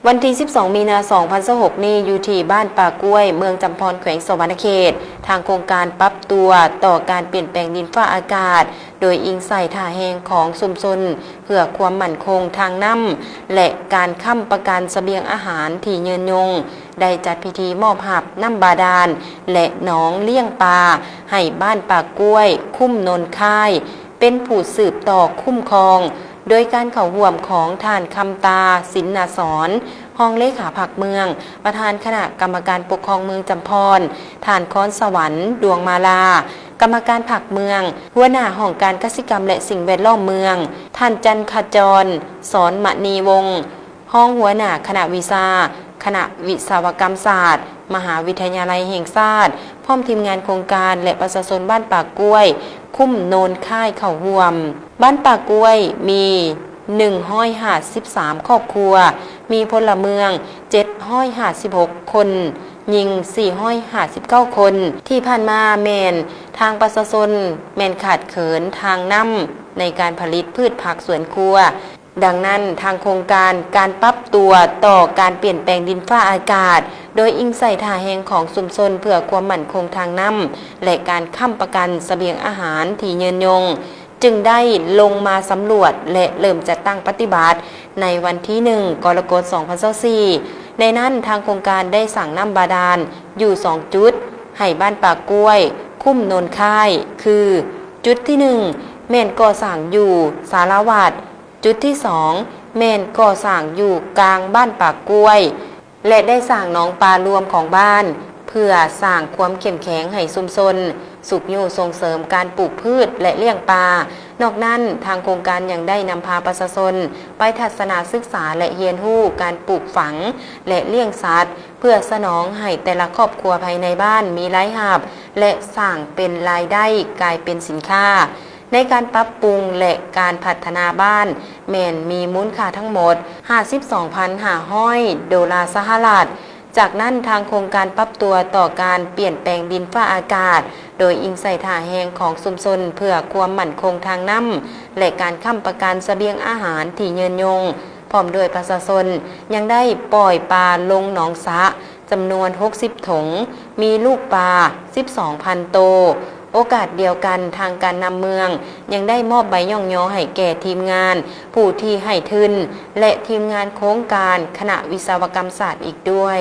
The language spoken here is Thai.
วันที่ 12 มีนาคม 2026 นี้อยู่ที่บ้านป่ากล้วยเมืองจำพรแขวงสวรรณเขตทางโครงการปรับตัวต่อการเปลี่ยนแปลงดินฟ้าอากาศโดยอิงใส่ท่าแหงของชุมชนเพื่อความมั่นคงทางน้ำและการค้ำประกันเสบียงอาหารที่ยืนยงได้จัดพิธีมอบหับน้ำบาดาลและหนองเลี้ยงปลาให้บ้านป่ากล้วยคุ้มนนค่ายเป็นผู้สืบต่อคุ้มครองโดยการเข้าร่วมของท่านคำตาสินนาสอนห้องเลขาผักเมืองประธานคณะกรรมการปกครองเมืองจำพรท่านค้อนสวรรค์ดวงมาลากรรมการผักเมืองหัวหน้าห้องการกสิกรรมและสิ่งแวดล้อมเมืองท่านจันขจรสอนมณีวงศ์ห้องหัวหน้าคณะวิชาคณะวิศวกรรมศาสตร์มหาวิทยาลัยแห่งชาติพร้อมทีมงานโครงการและประชาชนบ้านป่ากล้วยคุ้มโนนค่ายเข้าร่วมบ้านป่ากล้วยมี153ครอบครัวมีพลเมือง756คนยิง459คนที่ผ่านมาแมนทางประชาชนแมนขาดเขินทางน้ำในการผลิตพืชผักสวนครัวดังนั้นทางโครงการปรับตัวต่อการเปลี่ยนแปลงดินฟ้าอากาศโดยอิงใส่ท่าแหงของชุมชนเพื่อความมั่นคงทางน้ำและการค้ำประกันเสบียงอาหารที่ยืนยงจึงได้ลงมาสำรวจและเริ่มจัดตั้งปฏิบัติในวันที่1 กรกฎาคม 2024ในนั้นทางโครงการได้สั่งน้ำบาดาลอยู่2จุดให้บ้านป่ากล้วยคุ้มโนนค่ายคือจุดที่1แม่นก่อสร้างอยู่สารวัตรจุดที่2แม่นก่อสร้างอยู่กลางบ้านป่ากล้วยและได้สร้างหนองปลารวมของบ้านเพื่อสร้างความเข้มแข็งให้ชุมชนสุขอยู่ส่งเสริมการปลูกพืชและเลี้ยงปลานอกนั้นทางโครงการยังได้นำพาประชาชนไปทัศนศึกษาและเรียนรู้การปลูกฝังและเลี้ยงสัตว์เพื่อสนองให้แต่ละครอบครัวภายในบ้านมีรายรับและสร้างเป็นรายได้กลายเป็นสินค้าในการปรับปรุงและการพัฒนาบ้านแม่นมีมูลค่าทั้งหมด 52,500 ดอลลาร์สหรัฐจากนั้นทางโครงการปรับตัวต่อการเปลี่ยนแปลงดินฟ้าอากาศโดยอิงใส่ท่าแหงของชุมชนเพื่อความมั่นคงทางน้ำและการค้ำประกันเสบียงอาหารที่ยืนยงพร้อมโดยประชาชนยังได้ปล่อยปลาลงหนองสระจำนวน60ถุงมีลูกปลา 12,000 โตวโอกาสเดียวกันทางการนำเมืองยังได้มอบใบย่องย่อให้แก่ทีมงานผู้ที่ให้ทุนและทีมงานโครงการคณะวิศวกรรมศาสตร์อีกด้วย